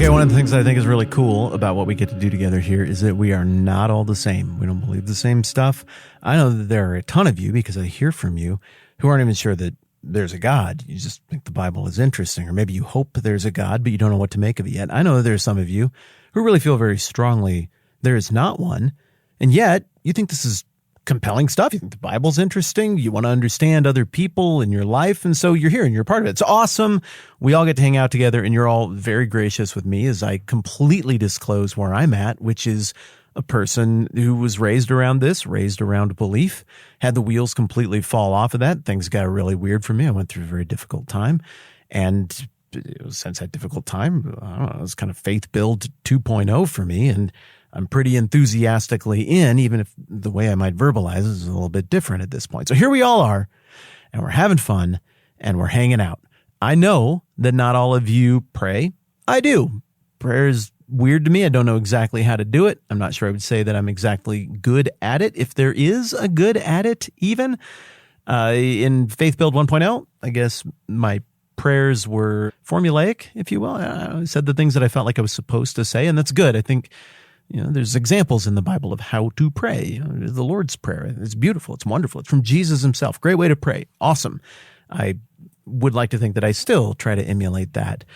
Okay, one of the things that I think is really cool about what we get to do together here is that we are not all the same. We don't believe the same stuff. I know that there are a ton of you, because I hear from you, who aren't even sure that there's a God. You just think the Bible is interesting, or maybe you hope there's a God, but you don't know what to make of it yet. I know that there are some of you who really feel very strongly there is not one, and yet you think this is compelling stuff. You think the Bible's interesting. You want to understand other people in your life. And so you're here and you're part of it. It's awesome. We all get to hang out together, and you're all very gracious with me as I completely disclose where I'm at, which is a person who was raised around this, raised around belief, had the wheels completely fall off of that. Things got really weird for me. I went through a very difficult time. And since that difficult time, I don't know, it was kind of faith build 2.0 for me. And I'm pretty enthusiastically in, even if the way I might verbalize is a little bit different at this point. So here we all are, and we're having fun, and we're hanging out. I know that not all of you pray. I do. Prayer is weird to me. I don't know exactly how to do it. I'm not sure I would say that I'm exactly good at it, if there is a good at it even. In Faith Build 1.0, I guess my prayers were formulaic, if you will. I said the things that I felt like I was supposed to say, and that's good. I think there's examples in the Bible of how to pray. The Lord's Prayer. It's beautiful. It's wonderful. It's from Jesus himself. Great way to pray. Awesome. I would like to think that I still try to emulate that.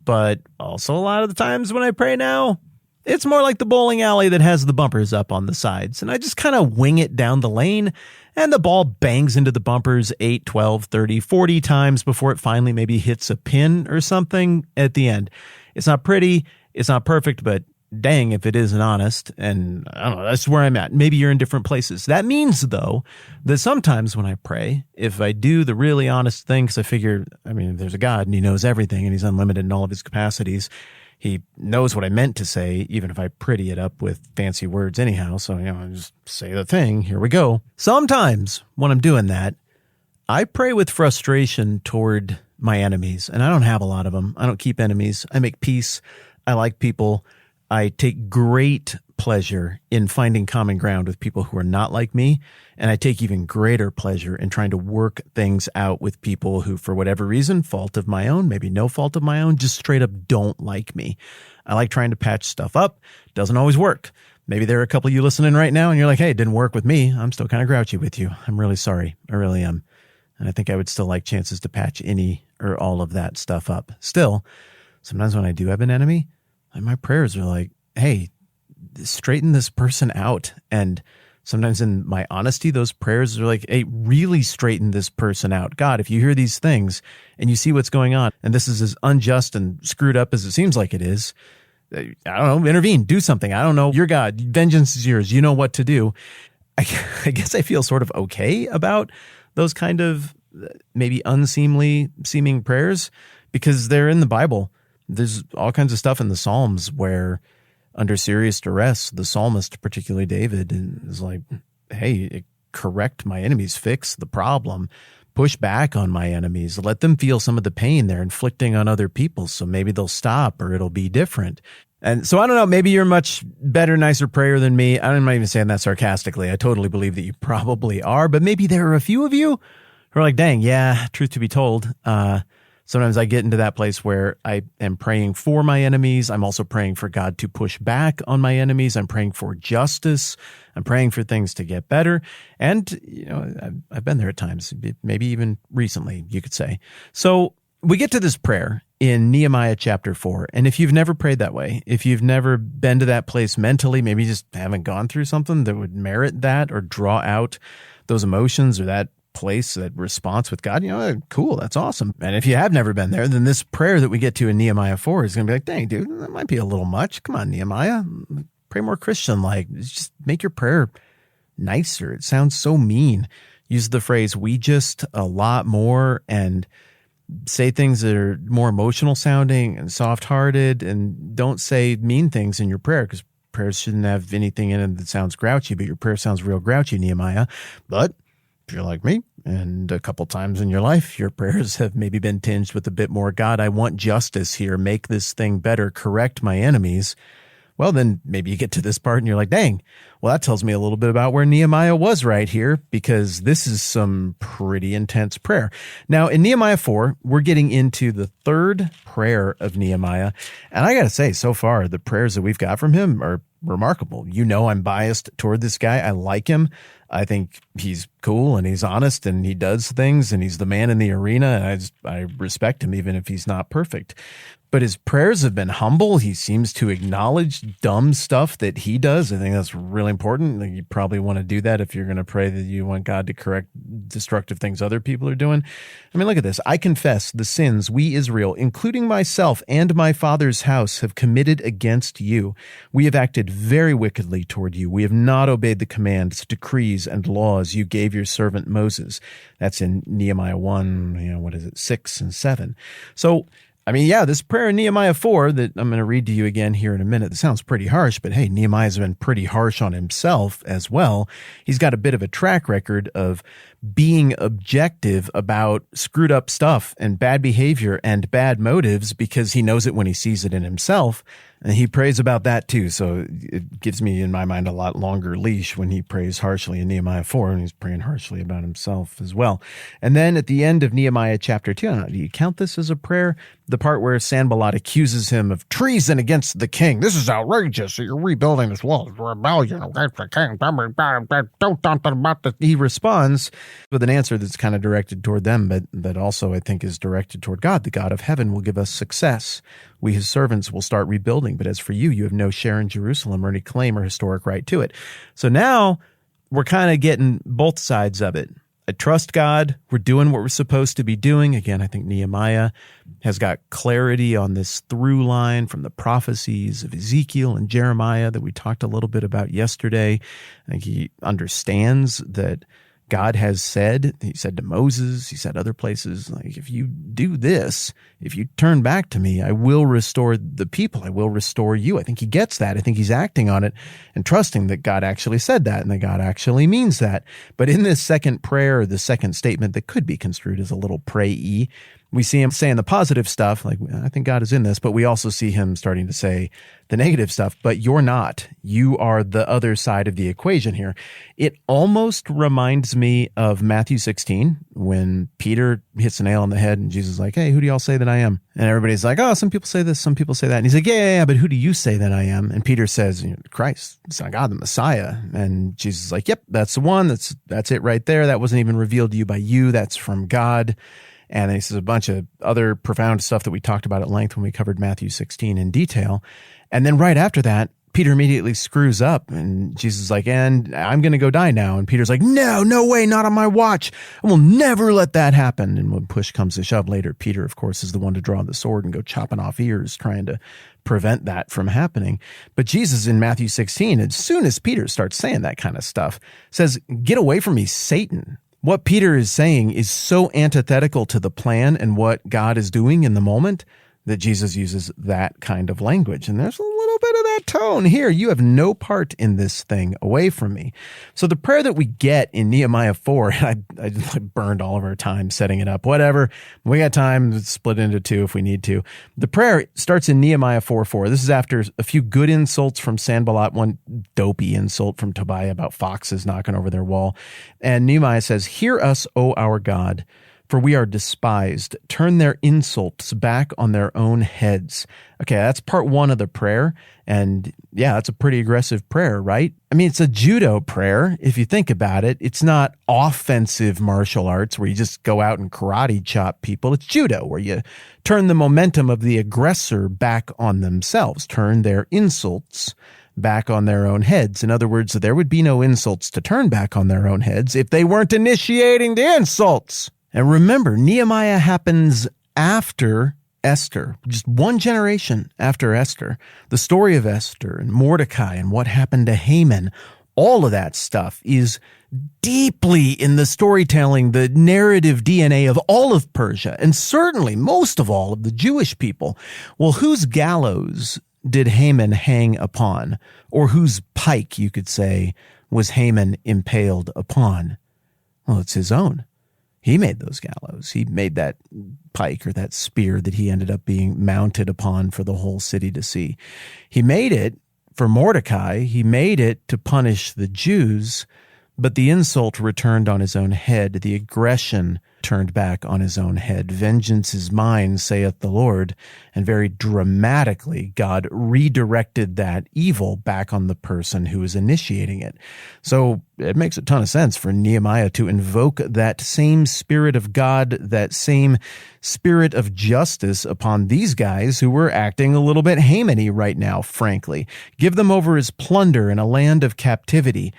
But also a lot of the times when I pray now, it's more like the bowling alley that has the bumpers up on the sides. And I just kind of wing it down the lane, and the ball bangs into the bumpers 8, 12, 30, 40 times before it finally maybe hits a pin or something at the end. It's not pretty. It's not perfect, but dang if it isn't honest. And I don't know, that's where I'm at. Maybe you're in different places. That means, though, that sometimes when I pray, if I do the really honest thing, because I figure, if there's a God and he knows everything and he's unlimited in all of his capacities, he knows what I meant to say, even if I pretty it up with fancy words anyhow. So, I just say the thing. Here we go. Sometimes when I'm doing that, I pray with frustration toward my enemies, and I don't have a lot of them. I don't keep enemies. I make peace. I like people. I take great pleasure in finding common ground with people who are not like me, and I take even greater pleasure in trying to work things out with people who, for whatever reason, fault of my own, maybe no fault of my own, just straight up don't like me. I like trying to patch stuff up. Doesn't always work. Maybe there are a couple of you listening right now, and you're like, hey, it didn't work with me. I'm still kind of grouchy with you. I'm really sorry. I really am. And I think I would still like chances to patch any or all of that stuff up. Still, sometimes when I do have an enemy, my prayers are like, hey, straighten this person out. And sometimes in my honesty, those prayers are like, hey, really straighten this person out. God, if you hear these things and you see what's going on, and this is as unjust and screwed up as it seems like it is, I don't know, intervene, do something. I don't know. You're God. Vengeance is yours. You know what to do. I guess I feel sort of okay about those kind of maybe unseemly seeming prayers because they're in the Bible. There's all kinds of stuff in the Psalms where under serious duress, the psalmist, particularly David, is like, hey, correct my enemies, fix the problem, push back on my enemies, let them feel some of the pain they're inflicting on other people so maybe they'll stop or it'll be different. And so I don't know, maybe you're a much better, nicer prayer than me. I'm not even saying that sarcastically. I totally believe that you probably are, but maybe there are a few of you who are like, dang, yeah, truth to be told, sometimes I get into that place where I am praying for my enemies. I'm also praying for God to push back on my enemies. I'm praying for justice. I'm praying for things to get better. And, I've been there at times, maybe even recently, you could say. So we get to this prayer in Nehemiah chapter 4. And if you've never prayed that way, if you've never been to that place mentally, maybe you just haven't gone through something that would merit that or draw out those emotions or that place, that response with God, cool, that's awesome. And if you have never been there, then this prayer that we get to in Nehemiah 4 is going to be like, dang, dude, that might be a little much. Come on, Nehemiah, pray more Christian-like. Just make your prayer nicer. It sounds so mean. Use the phrase, we just a lot more, and say things that are more emotional sounding and soft-hearted, and don't say mean things in your prayer, because prayers shouldn't have anything in it that sounds grouchy, but your prayer sounds real grouchy, Nehemiah. But if you're like me, and a couple times in your life, your prayers have maybe been tinged with a bit more, God, I want justice here. Make this thing better. Correct my enemies. Well, then maybe you get to this part and you're like, dang, well, that tells me a little bit about where Nehemiah was right here, because this is some pretty intense prayer. Now, in Nehemiah 4, we're getting into the third prayer of Nehemiah. And I got to say, so far, the prayers that we've got from him are remarkable. You know, I'm biased toward this guy. I like him. I think he's cool and he's honest and he does things and he's the man in the arena. And I respect him even if he's not perfect. But his prayers have been humble. He seems to acknowledge dumb stuff that he does. I think that's really important. Like, you probably want to do that if you're going to pray that you want God to correct destructive things other people are doing. I mean, look at this. I confess the sins we, Israel, including myself and my father's house, have committed against you. We have acted very wickedly toward you. We have not obeyed the commands, decrees, and laws you gave your servant Moses. That's in Nehemiah 1, 6 and 7. So, I mean, yeah, this prayer in Nehemiah 4 that I'm going to read to you again here in a minute, that sounds pretty harsh, but hey, Nehemiah's been pretty harsh on himself as well. He's got a bit of a track record of being objective about screwed up stuff and bad behavior and bad motives because he knows it when he sees it in himself. And he prays about that too. So it gives me, in my mind, a lot longer leash when he prays harshly in Nehemiah 4, and he's praying harshly about himself as well. And then at the end of Nehemiah chapter 2, do you count this as a prayer? The part where Sanballat accuses him of treason against the king. This is outrageous. You're rebuilding this wall. It's a rebellion against the king. Don't talk about this. He responds with an answer that's kind of directed toward them, but that also I think is directed toward God. The God of heaven will give us success. We, his servants, will start rebuilding. But as for you, you have no share in Jerusalem or any claim or historic right to it. So now we're kind of getting both sides of it. I trust God. We're doing what we're supposed to be doing. Again, I think Nehemiah has got clarity on this through line from the prophecies of Ezekiel and Jeremiah that we talked a little bit about yesterday. I think he understands that God has said, he said to Moses, he said other places, like, if you do this, if you turn back to me, I will restore the people. I will restore you. I think he gets that. I think he's acting on it and trusting that God actually said that and that God actually means that. But in this second prayer, the second statement that could be construed as a little pray-y, we see him saying the positive stuff, like, I think God is in this, but we also see him starting to say the negative stuff, but you're not. You are the other side of the equation here. It almost reminds me of Matthew 16, when Peter hits the nail on the head and Jesus is like, hey, who do y'all say that I am? And everybody's like, oh, some people say this, some people say that. And he's like, yeah, but who do you say that I am? And Peter says, Christ, Son of God, the Messiah. And Jesus is like, yep, that's the one. That's it right there. That wasn't even revealed to you by you. That's from God. And he says a bunch of other profound stuff that we talked about at length when we covered Matthew 16 in detail. And then right after that, Peter immediately screws up and Jesus is like, and I'm going to go die now. And Peter's like, no way, not on my watch. I will never let that happen. And when push comes to shove later, Peter, of course, is the one to draw the sword and go chopping off ears, trying to prevent that from happening. But Jesus in Matthew 16, as soon as Peter starts saying that kind of stuff, says, get away from me, Satan. What Peter is saying is so antithetical to the plan and what God is doing in the moment that Jesus uses that kind of language. And there's a little bit of that tone here. You have no part in this thing. Away from me. So the prayer that we get in Nehemiah 4, and I burned all of our time setting it up. Whatever. We got time to split into two if we need to. The prayer starts in Nehemiah 4:4. This is after a few good insults from Sanballat, one dopey insult from Tobiah about foxes knocking over their wall. And Nehemiah says, hear us, O our God, for we are despised. Turn their insults back on their own heads. Okay, that's part one of the prayer. And yeah, that's a pretty aggressive prayer, right? I mean, it's a judo prayer. If you think about it, it's not offensive martial arts where you just go out and karate chop people. It's judo where you turn the momentum of the aggressor back on themselves, turn their insults back on their own heads. In other words, there would be no insults to turn back on their own heads if they weren't initiating the insults. And remember, Nehemiah happens after Esther, just one generation after Esther. The story of Esther and Mordecai and what happened to Haman, all of that stuff is deeply in the storytelling, the narrative DNA of all of Persia, and certainly most of all of the Jewish people. Well, whose gallows did Haman hang upon? Or whose pike, you could say, was Haman impaled upon? Well, it's his own. He made those gallows. He made that pike or that spear that he ended up being mounted upon for the whole city to see. He made it For Mordecai, he made it to punish the Jews, but the insult returned on his own head. The aggression turned back on his own head. Vengeance is mine, saith the Lord. And very dramatically, God redirected that evil back on the person who was initiating it. So it makes a ton of sense for Nehemiah to invoke that same spirit of God, that same spirit of justice upon these guys who were acting a little bit Haman-y right now, frankly. Give them over as plunder in a land of captivity.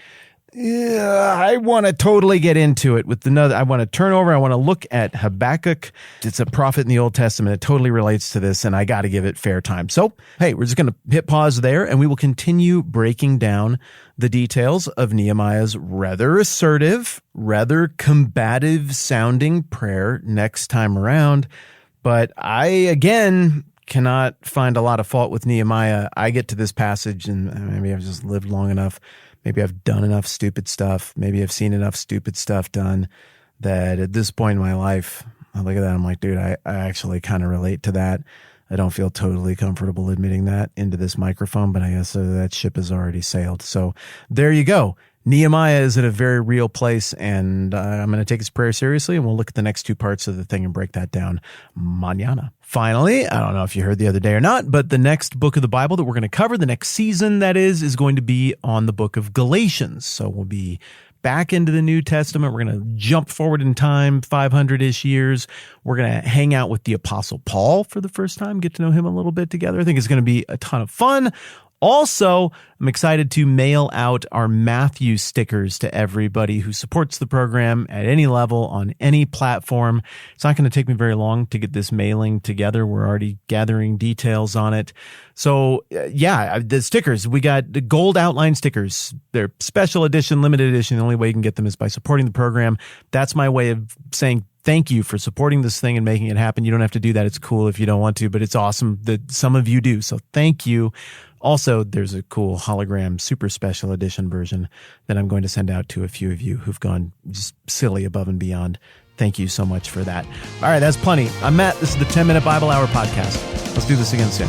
Yeah, I want to totally get into it with another. I want to turn over. I want to look at Habakkuk. It's a prophet in the Old Testament. It totally relates to this, and I got to give it fair time. So, hey, we're just going to hit pause there, and we will continue breaking down the details of Nehemiah's rather assertive, rather combative sounding prayer next time around. But I, again, cannot find a lot of fault with Nehemiah. I get to this passage, and maybe I've just lived long enough. Maybe I've done enough stupid stuff. Maybe I've seen enough stupid stuff done that at this point in my life, I look at that, I'm like, dude, I actually kind of relate to that. I don't feel totally comfortable admitting that into this microphone, but I guess that ship has already sailed. So there you go. Nehemiah is at a very real place, and I'm going to take his prayer seriously, and we'll look at the next two parts of the thing and break that down mañana. Finally, I don't know if you heard the other day or not, but the next book of the Bible that we're going to cover, the next season that is going to be on the book of Galatians. So we'll be back into the New Testament. We're going to jump forward in time, 500-ish years. We're going to hang out with the Apostle Paul for the first time, get to know him a little bit together. I think it's going to be a ton of fun. Also, I'm excited to mail out our Matthew stickers to everybody who supports the program at any level on any platform. It's not going to take me very long to get this mailing together. We're already gathering details on it. So, yeah, the stickers, we got the gold outline stickers. They're special edition, limited edition. The only way you can get them is by supporting the program. That's my way of saying thank you for supporting this thing and making it happen. You don't have to do that. It's cool if you don't want to, but it's awesome that some of you do. So thank you. Also, there's a cool hologram super special edition version that I'm going to send out to a few of you who've gone just silly above and beyond. Thank you so much for that. All right, that's plenty. I'm Matt. This is the 10-Minute Bible Hour podcast. Let's do this again soon.